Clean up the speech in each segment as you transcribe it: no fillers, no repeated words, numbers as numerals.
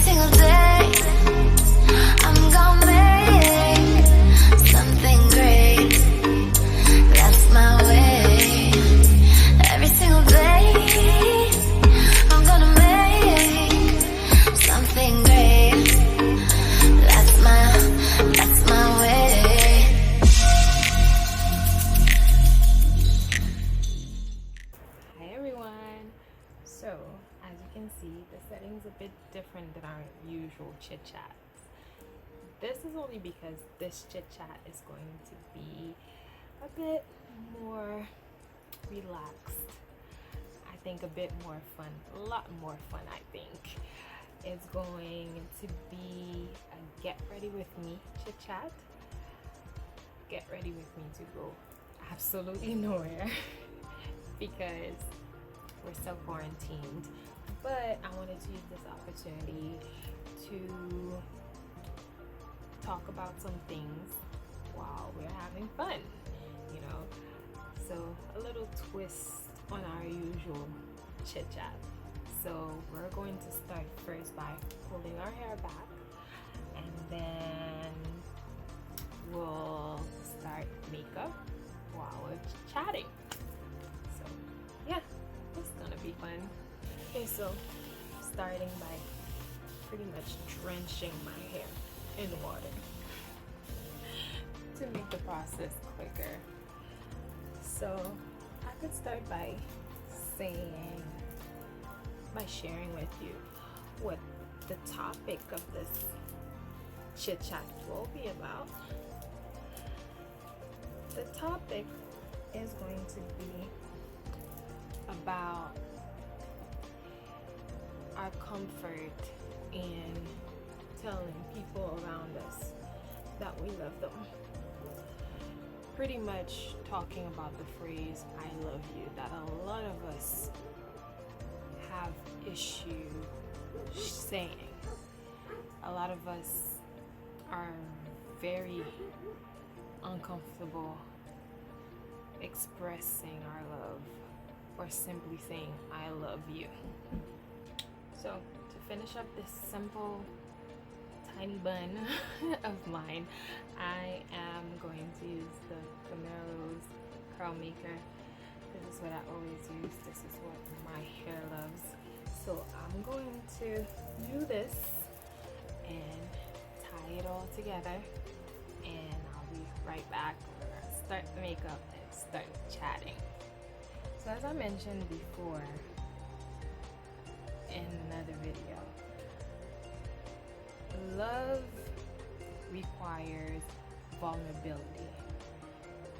single day, I'm gonna make something great. That's my way. Every single day, I'm gonna make something great. That's my way. Hi everyone. So as you can see, the setting's a bit different than our usual chit chats. This is only because this chit chat is going to be a bit more relaxed. I think a bit more fun, a lot more fun. I think it's going to be a get ready with me chit chat. Get ready with me to go absolutely nowhere because we're still quarantined. But I wanted to use this opportunity to talk about some things while we're having fun, you know. So a little twist on our usual chit chat. So we're going to start first by pulling our hair back, and then we'll start makeup while we're chatting. So yeah, it's gonna be fun. Okay, so starting by pretty much drenching my hair in water to make the process quicker. So I could start by sharing with you what the topic of this chit chat will be about. The topic is going to be about our comfort in telling people around us that we love them. Pretty much talking about the phrase "I love you" that a lot of us have issue saying. A lot of us are very uncomfortable expressing our love or simply saying "I love you." So to finish up this simple tiny bun of mine, I am going to use the Camille's curl maker. This is what I always use. This is what my hair loves. So I'm going to do this and tie it all together, and I'll be right back. We're gonna start the makeup and start chatting. So as I mentioned before in another video, love requires vulnerability,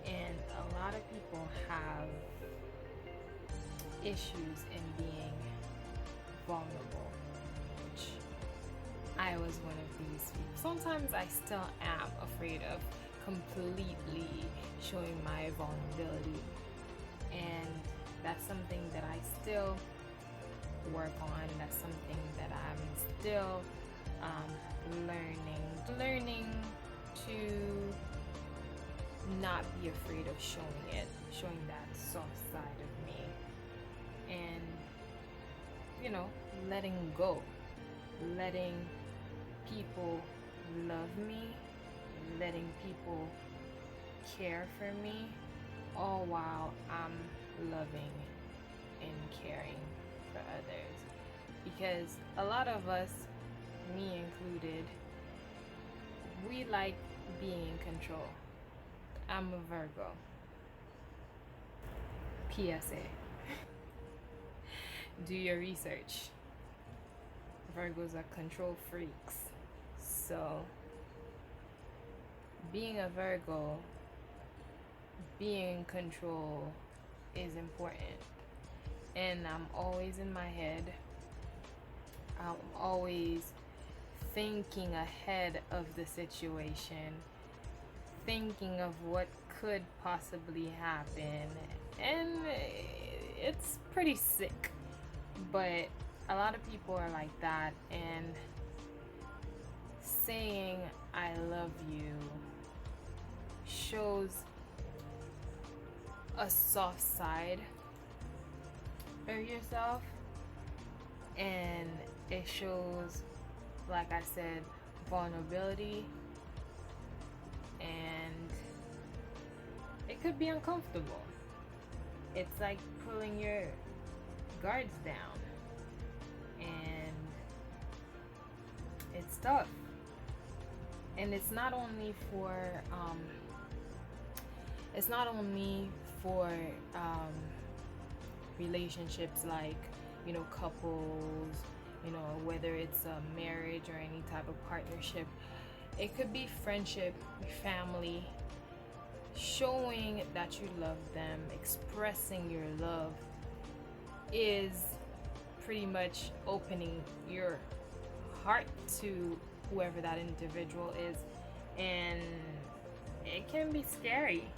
and a lot of people have issues in being vulnerable, which I was one of these people. Sometimes I still am afraid of completely showing my vulnerability, and that's something that I still work on. That's something that I'm still learning to not be afraid of showing that soft side of me, and letting go, letting people love me, letting people care for me, all while I'm loving and caring for others. Because a lot of us, me included, we like being in control. I'm a Virgo. PSA. Do your research. Virgos are control freaks. So, being a Virgo, being in control is important. And I'm always in my head. I'm always thinking ahead of the situation, thinking of what could possibly happen, and it's pretty sick. But a lot of people are like that, and saying "I love you" shows a soft side of yourself, and it shows like I said, vulnerability, and it could be uncomfortable. It's like pulling your guards down, and it's tough. And it's not only for relationships, like, you know, couples, you know, whether it's a marriage or any type of partnership. It could be friendship, family. Showing that you love them, expressing your love, is pretty much opening your heart to whoever that individual is. And it can be scary,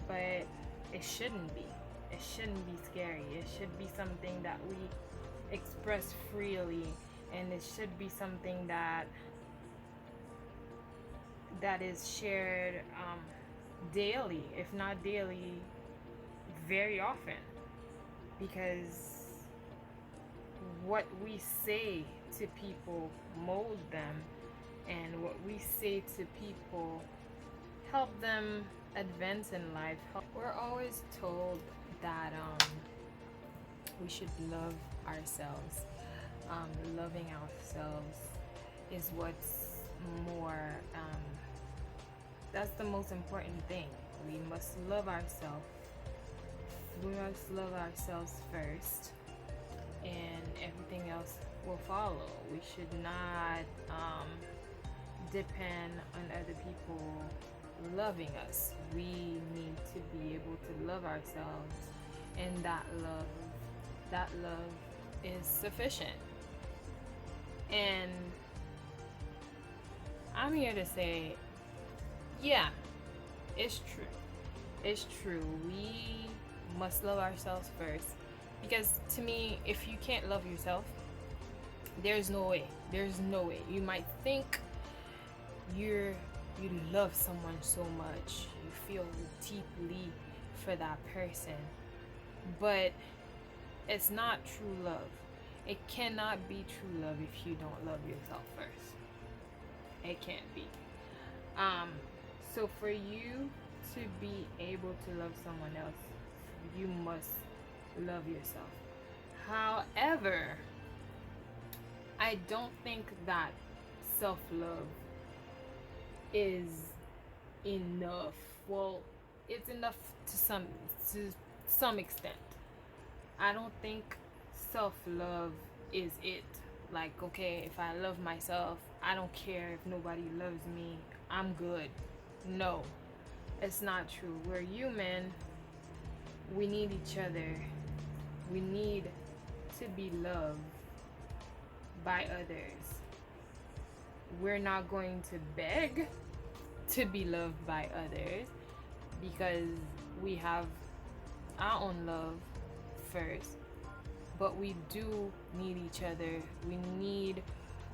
but it shouldn't be. It shouldn't be scary. It should be something that we express freely, and it should be something that is shared daily, if not daily, very often. Because what we say to people mold them, and what we say to people help them advance in life. We're always told that we should love ourselves. Loving ourselves is what's more, that's the most important thing. We must love ourselves. We must love ourselves first, and everything else will follow. We should not depend on other people loving us. We need to be able to love ourselves, and that love is sufficient. And I'm here to say, yeah, it's true. It's true. We must love ourselves first. Because to me, if you can't love yourself, there's no way. There's no way. You might think you love someone so much, you feel deeply for that person, but it's not true love. It cannot be true love if you don't love yourself first. It can't be. So for you to be able to love someone else, you must love yourself. However, I don't think that self-love is enough. Well, it's enough to some extent. I don't think self-love is it. Like, okay, if I love myself, I don't care if nobody loves me, I'm good. No, it's not true. We're human. We need each other. We need to be loved by others. We're not going to beg to be loved by others, because we have our own love first. But we do need each other. We need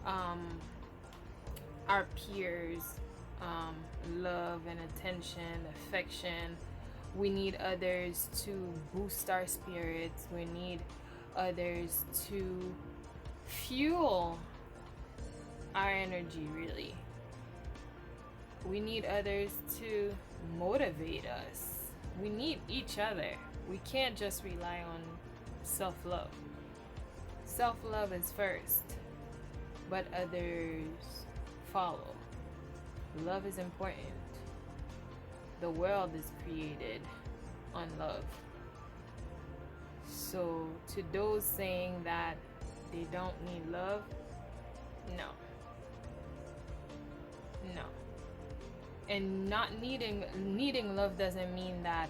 our peers, love and attention, affection. We need others to boost our spirits. We need others to fuel our energy, really. We need others to motivate us. We need each other. We can't just rely on self-love. Self-love is first, but others follow. Love is important. The world is created on love. So to those saying that they don't need love, no. No. And not needing love doesn't mean that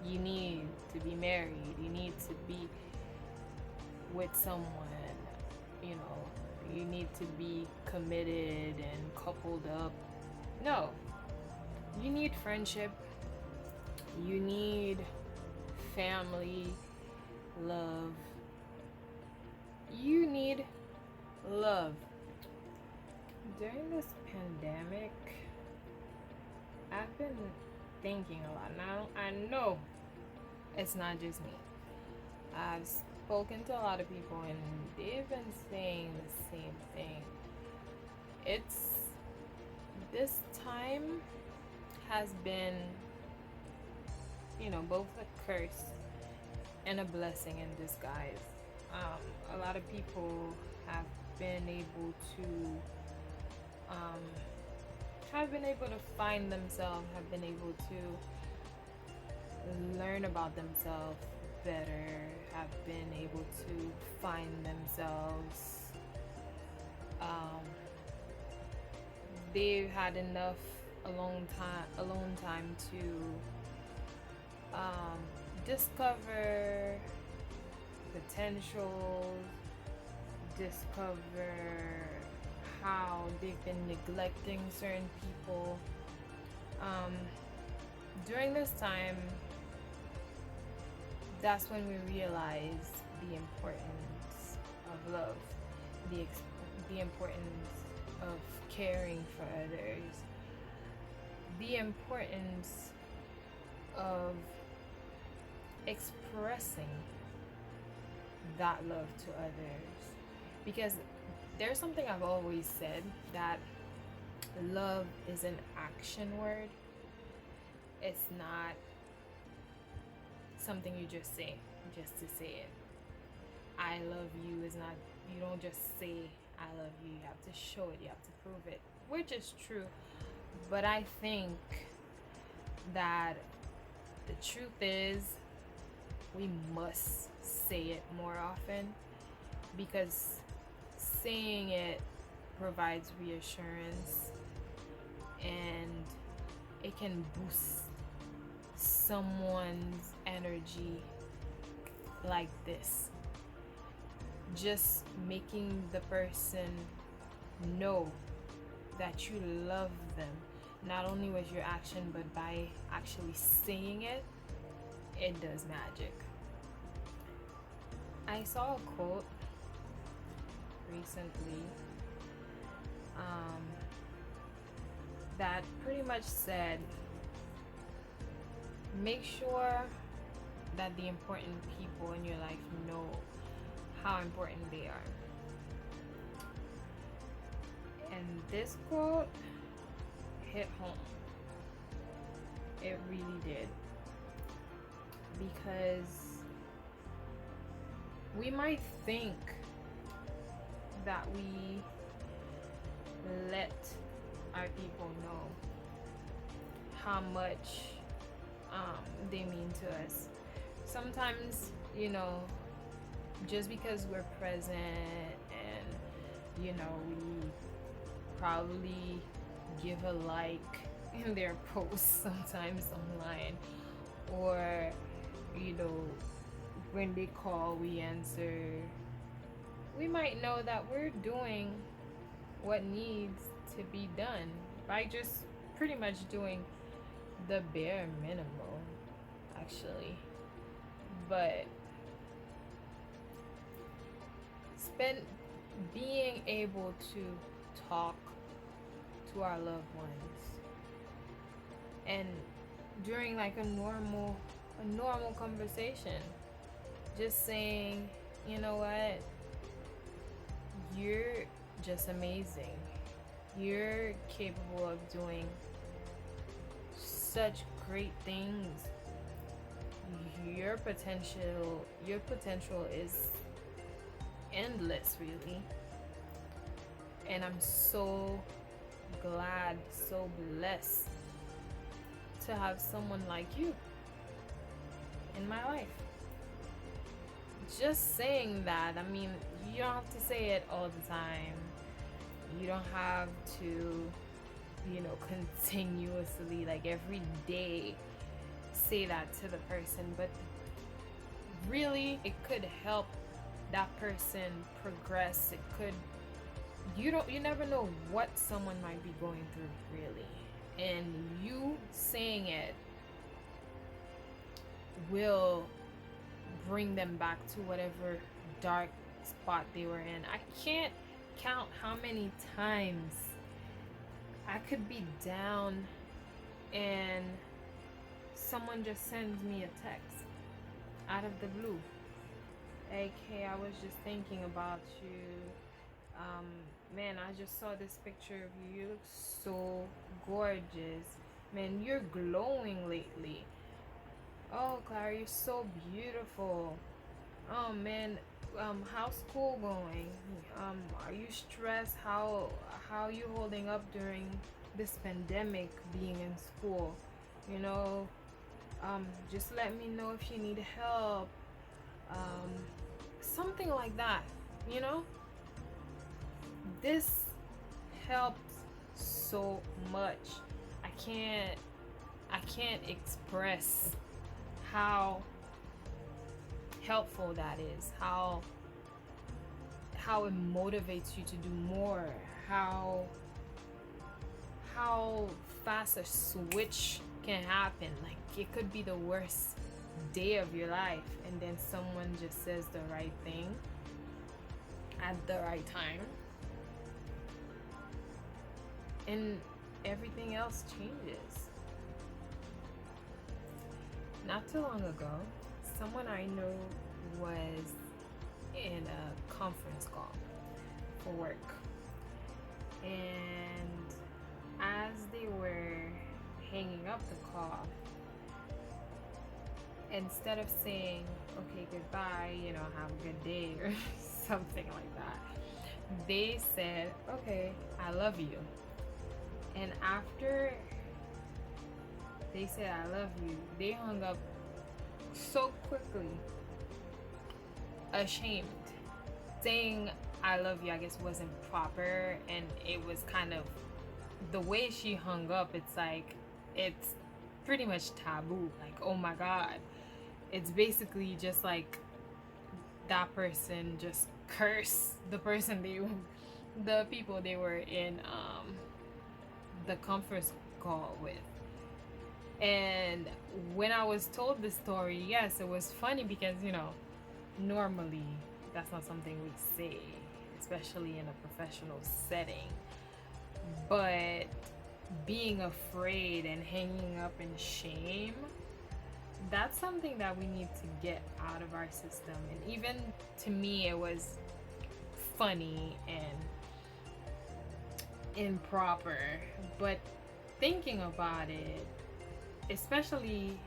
you need to be married, you need to be with someone, you know, you need to be committed and coupled up. No. You need friendship. You need family, love. You need love. During this pandemic, I've been thinking a lot. Now, I know it's not just me. I've spoken to a lot of people and they've been saying the same thing. It's this time has been, both a curse and a blessing in disguise. A lot of people have been able to find themselves, have been able to learn about themselves better, have been able to find themselves. They've had enough alone time to discover potential, discover how they've been neglecting certain people. During this time, that's when we realize the importance of love, the importance of caring for others, the importance of expressing that love to others. Because there's something I've always said, that love is an action word. It's not something you just say just to say it. I love you is not, you don't just say I love you. You have to show it, you have to prove it, which is true. But I think that the truth is we must say it more often, because saying it provides reassurance and it can boost someone's energy like this. Just making the person know that you love them, not only with your action, but by actually saying it, it does magic. I saw a quote recently that pretty much said, make sure that the important people in your life know how important they are. And this quote hit home. It really did. Because we might think that we let our people know how much they mean to us. Sometimes, just because we're present and, we probably give a like in their posts sometimes online, or, when they call, we answer. We might know that we're doing what needs to be done by just pretty much doing the bare minimum, actually. But being able to talk to our loved ones, and during like a normal conversation, just saying, you know what, you're just amazing, you're capable of doing such great things, your potential is endless, really. And I'm so glad, so blessed to have someone like you in my life. Just saying that, you don't have to say it all the time. You don't have to, continuously, like every day, say that to the person. But really, it could help that person progress. It could, you never know what someone might be going through, really. And you saying it will bring them back to whatever dark spot they were in. I can't count how many times I could be down and someone just sends me a text out of the blue. AK, I was just thinking about you. Um, Man, I just saw this picture of you. You look so gorgeous. Man, you're glowing lately. Oh, Clara, you're so beautiful. Oh man, how's school going? Are you stressed? How you holding up during this pandemic being in school? You know, just let me know if you need help. Um, Something like that. You know, this helped so much. I can't I can't express how helpful that is, how it motivates you to do more, how how fast a switch can happen. Like it could be the worst day of your life and then someone just says the right thing at the right time and everything else changes. Not too long ago, someone I know was in a conference call for work. And as they were hanging up the call, instead of saying, okay, goodbye, have a good day or something like that, they said, okay, I love you. And after they said, I love you, they hung up so quickly, ashamed. Saying I love you, I guess, wasn't proper, and it was kind of the way she hung up. It's like it's pretty much taboo. Like, oh my god, it's basically just like that person just cursed the person the people they were in the conference call with. And when I was told the story, yes, it was funny because normally that's not something we say, especially in a professional setting. But being afraid and hanging up in shame, that's something that we need to get out of our system. And even to me, it was funny and improper. But thinking about it, especially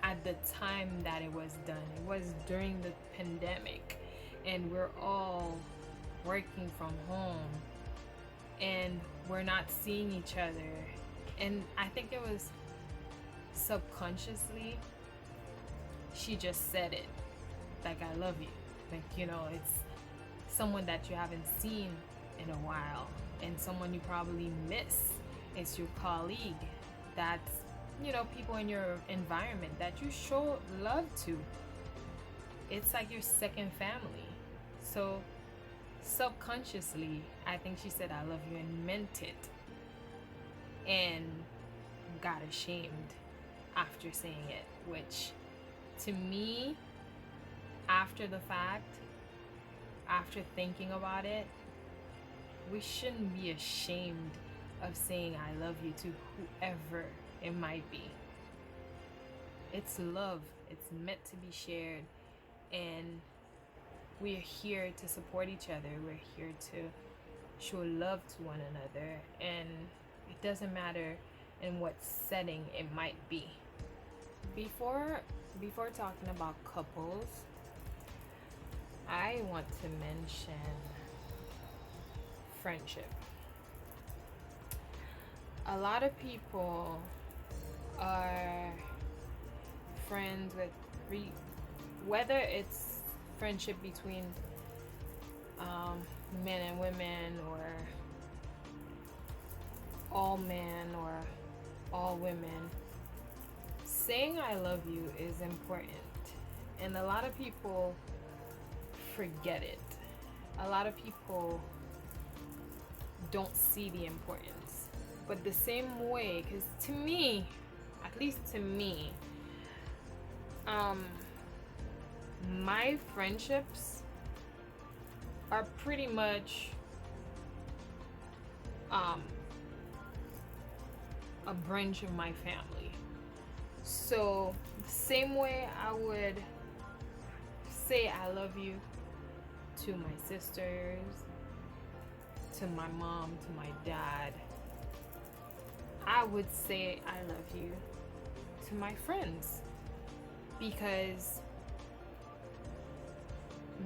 at the time that it was done, it was during the pandemic, and we're all working from home and we're not seeing each other. And I think it was subconsciously she just said it, like, I love you. Like, it's someone that you haven't seen in a while and someone you probably miss. It's your colleague, that's people in your environment that you show love to. It's like your second family. So subconsciously, I think she said I love you and meant it, and got ashamed after saying it, which to me, after the fact, after thinking about it, we shouldn't be ashamed of saying I love you to whoever it might be. It's love. It's meant to be shared. And we're here to support each other. We're here to show love to one another. And it doesn't matter in what setting it might be. Before talking about couples, I want to mention friendship. A lot of people are friends with whether it's friendship between men and women, or all men or all women. Saying I love you is important, and a lot of people forget it. A lot of people don't see the importance. But the same way, because to me, at least to me, my friendships are pretty much a branch of my family. So the same way I would say I love you to my sisters, to my mom, to my dad. I would say I love you to my friends, because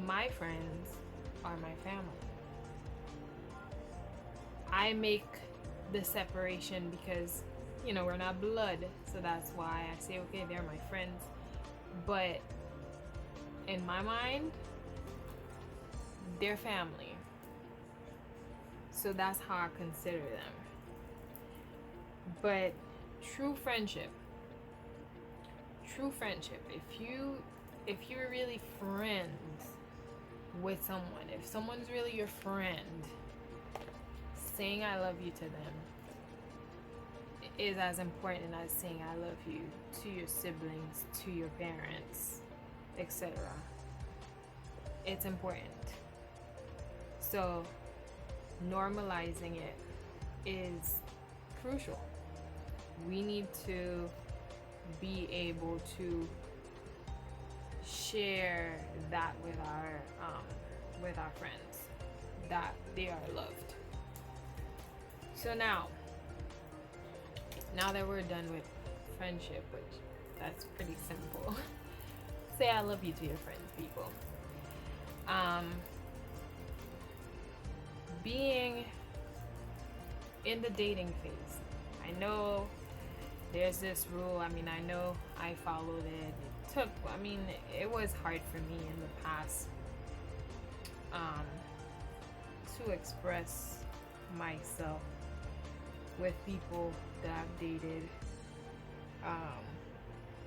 my friends are my family. I make the separation because, we're not blood, so that's why I say, okay, they're my friends. But in my mind, they're family. So that's how I consider them. But true friendship, if you're really friends with someone, if someone's really your friend, saying I love you to them is as important as saying I love you to your siblings, to your parents, etc. It's important. So normalizing it is crucial. We need to be able to share that with our friends, that they are loved. So now that we're done with friendship, which that's pretty simple, say I love you to your friends, people. Being in the dating phase, I know there's this rule. I know I followed it. It was hard for me in the past to express myself with people that I've dated,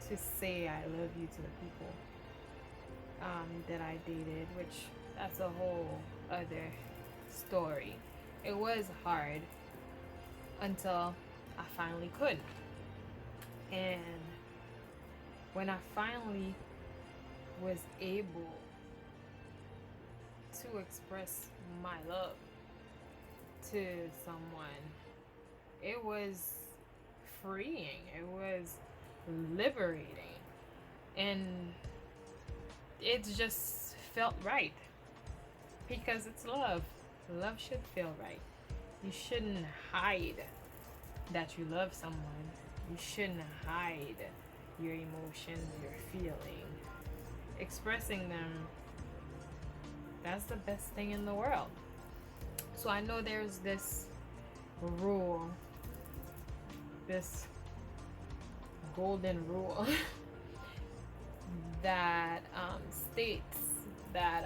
to say I love you to the people that I dated, which that's a whole other story. It was hard until I finally could. And when I finally was able to express my love to someone, it was freeing, it was liberating, and it just felt right, because it's love. Love should feel right. You shouldn't hide that you love someone. You shouldn't hide your emotions, your feeling. Expressing them, that's the best thing in the world. So I know there's this rule, this golden rule that states that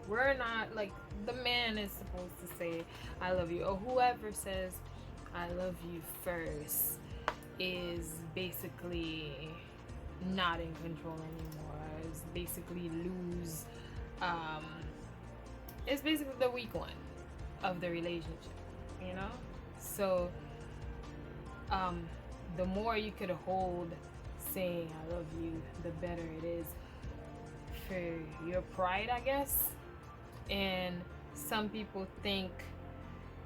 we're not, like, the man is supposed to say I love you, or whoever says I love you first is basically not in control anymore, is basically it's basically the weak one of the relationship, so the more you could hold saying I love you, the better it is for your pride, I guess. And some people think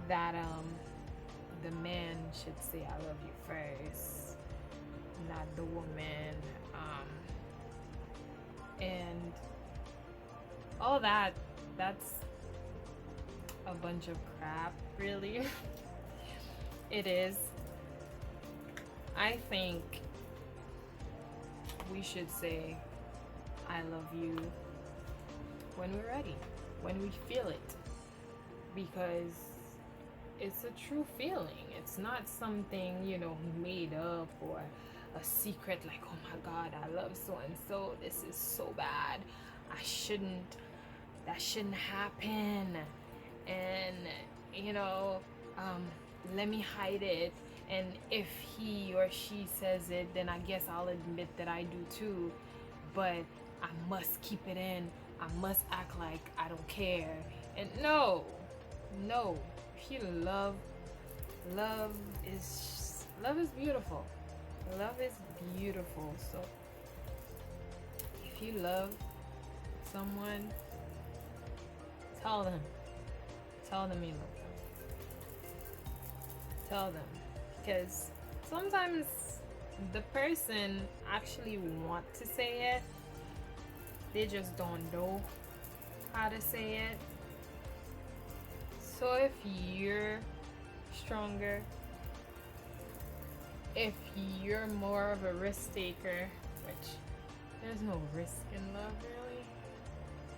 that the man should say I love you first, not the woman, and all that's a bunch of crap, really. It is. I think we should say I love you when we're ready, when we feel it, because it's a true feeling. It's not something, made up or a secret, like, oh my God, I love so and so, this is so bad, that shouldn't happen, and let me hide it, and if he or she says it, then I guess I'll admit that I do too, but I must keep it in, I must act like I don't care. And no, if you love is beautiful. Love is beautiful. So if you love someone, tell them you love them. Tell them, because sometimes the person actually want to say it, they just don't know how to say it. So if you're stronger, if you're more of a risk taker, which there's no risk in love really.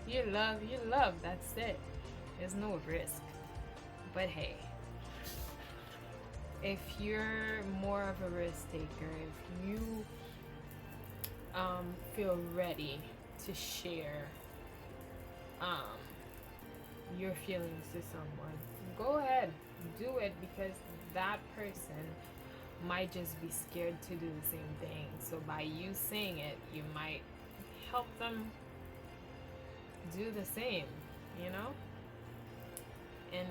You love, that's it. There's no risk. But hey, if you're more of a risk taker, if you feel ready to share your feelings to someone, go ahead, do it, because that person might just be scared to do the same thing. So by you saying it, you might help them do the same, you know? And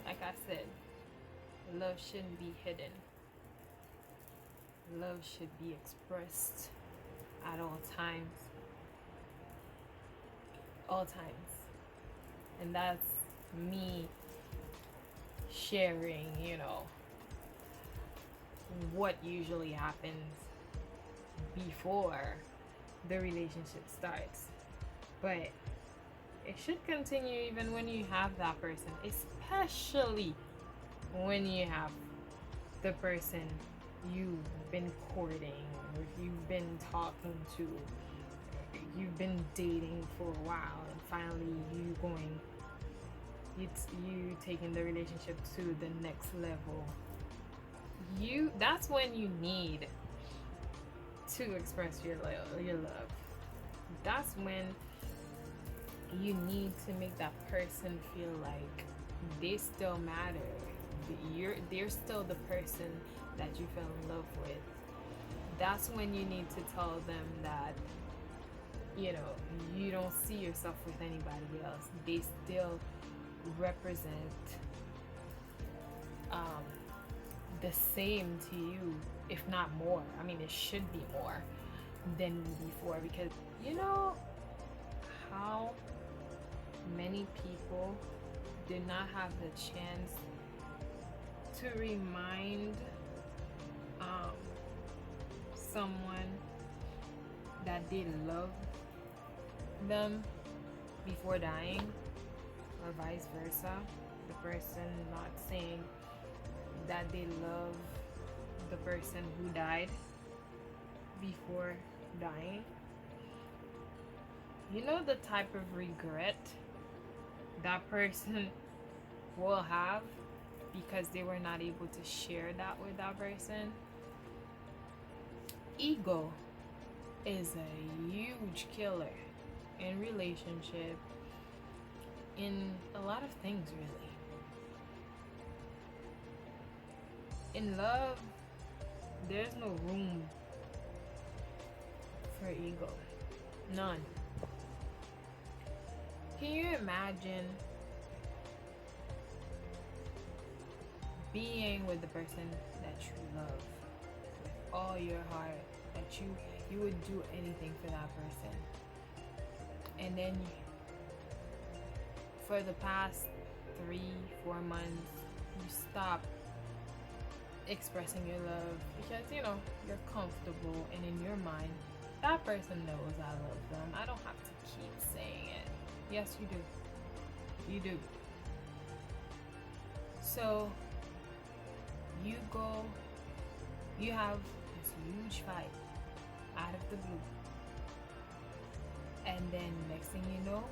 like I said, love shouldn't be hidden. Love should be expressed at all times. All times. And that's me sharing, you know, what usually happens before the relationship starts. But it should continue even when you have that person, especially when you have the person you've been courting, or you've been talking to, you've been dating for a while, and finally you taking the relationship to the next level. That's when you need to express your love. That's when you need to make that person feel like they still matter. They're still the person that you fell in love with. That's when you need to tell them that, you know, you don't see yourself with anybody else. They still represent the same to you, if not more. I mean, it should be more than before, because you know how many people did not have the chance to remind someone that they love them before dying, or vice versa. The person not saying that they love the person who died before dying. You know the type of regret that person will have because they were not able to share that with that person? Ego is a huge killer in relationship, in a lot of things really. In love, there's no room for ego. None. Can you imagine being with the person that you love with all your heart, that you would do anything for that person, and then for the past 3-4 months you stop expressing your love because you know you're comfortable, and in your mind that person knows I love them, I don't have to keep saying it. Yes, you do. So you have this huge fight out of the blue, and then next thing you know,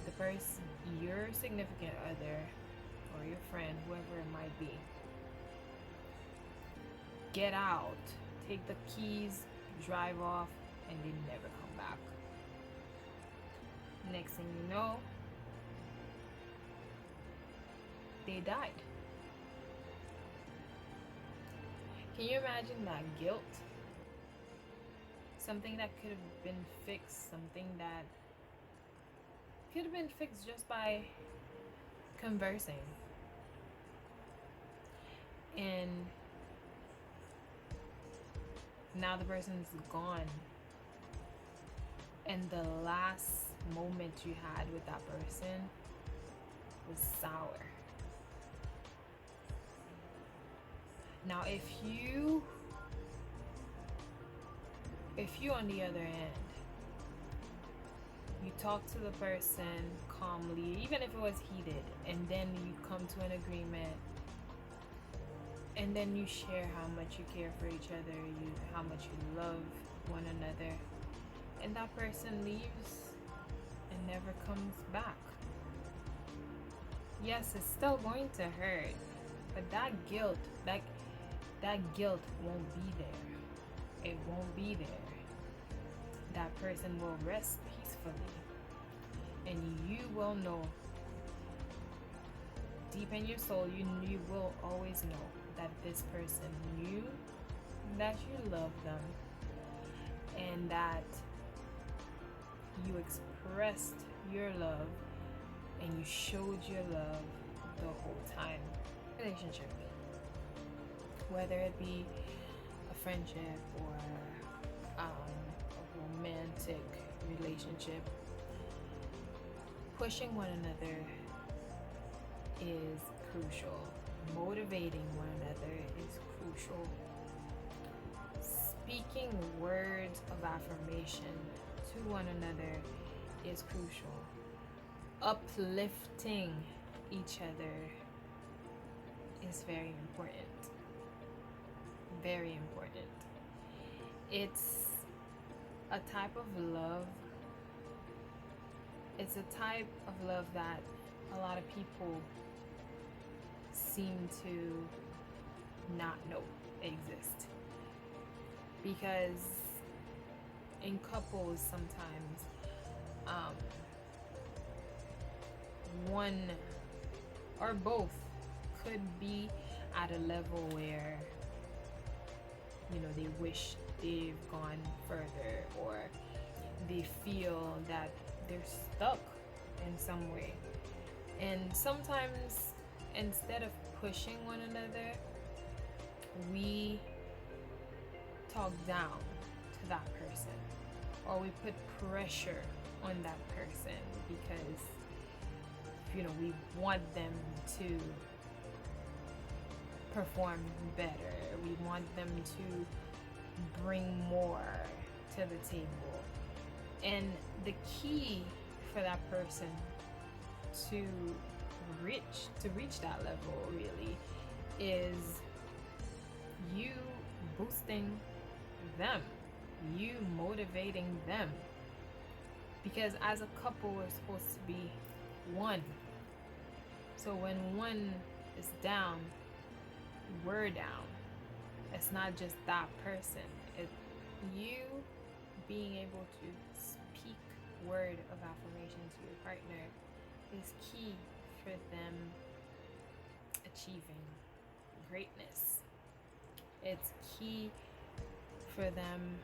the person, your significant other or your friend, whoever it might be, get out, take the keys, drive off, and they never come back. Next thing you know, they died. Can you imagine that guilt? Something that could have been fixed, something that could have been fixed just by conversing. And now the person's gone, and the last moment you had with that person was sour. Now if you on the other end You talk to the person calmly, even if it was heated, and then you come to an agreement, and then you share how much you care for each other, how much you love one another, and that person leaves and never comes back. Yes, it's still going to hurt, but that guilt won't be there. It won't be there. That person will rest peacefully, and you will know deep in your soul, you will always know that this person knew that you love them, and that you expressed your love and you showed your love the whole time. Relationship, whether it be a friendship or a romantic relationship, pushing one another is crucial. Motivating one another is crucial. Speaking words of affirmation to one another is crucial. Uplifting each other is very important. Very important. It's a type of love. It's a type of love that a lot of people seem to not know exist. Because in couples sometimes one or both could be at a level where they wish they've gone further, or they feel that they're stuck in some way. And sometimes instead of pushing one another, we talk down to that person, or we put pressure on that person because we want them to perform better. We want them to bring more to the table. And the key for that person to reach that level really is you boosting them, you motivating them. Because as a couple, we're supposed to be one. So when one is down, we're down. It's not just that person. It's you being able to speak word of affirmation to your partner is key for them achieving greatness. It's key for them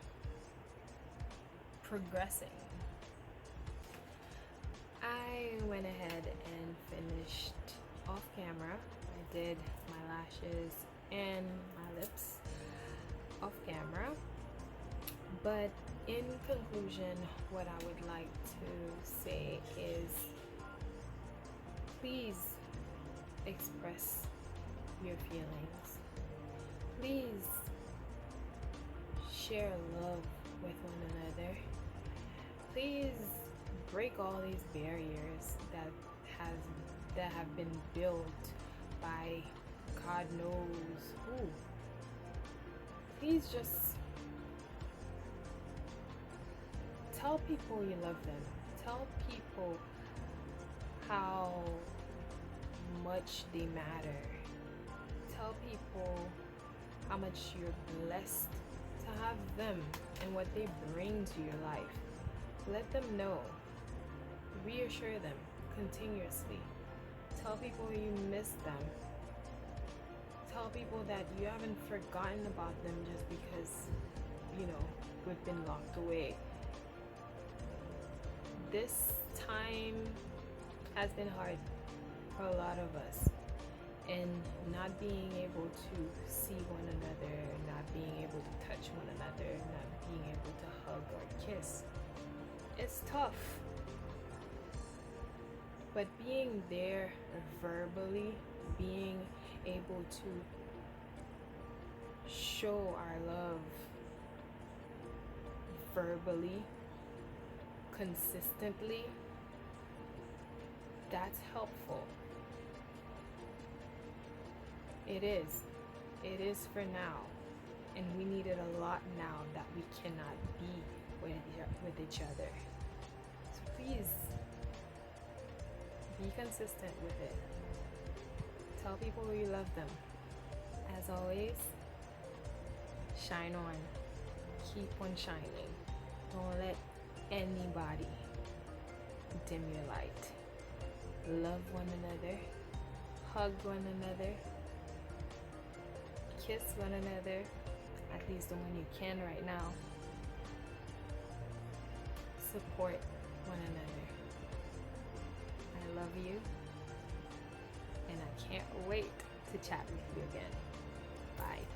progressing. I went ahead and finished off camera. I did my lashes and my lips off camera. But in conclusion, what I would like to say is please express your feelings. Please share love with one another. Please break all these barriers that have been built by God knows who. Please just tell people you love them. Tell people how much they matter. Tell people how much you're blessed to have them and what they bring to your life. Let them know. Reassure them continuously. Tell people you miss them. Tell people that you haven't forgotten about them just because, we've been locked away. This time has been hard for a lot of us. And not being able to see one another, not being able to touch one another, not being able to hug or kiss, it's tough. But being there verbally, being able to show our love verbally, consistently, that's helpful. It is. It is for now. And we need it a lot now that we cannot be with each other. So please, be consistent with it. Tell people you love them. As always, shine on. Keep on shining. Don't let anybody dim your light. Love one another. Hug one another. Kiss one another. At least the one you can right now. Support one another. I love you. And I can't wait to chat with you again. Bye.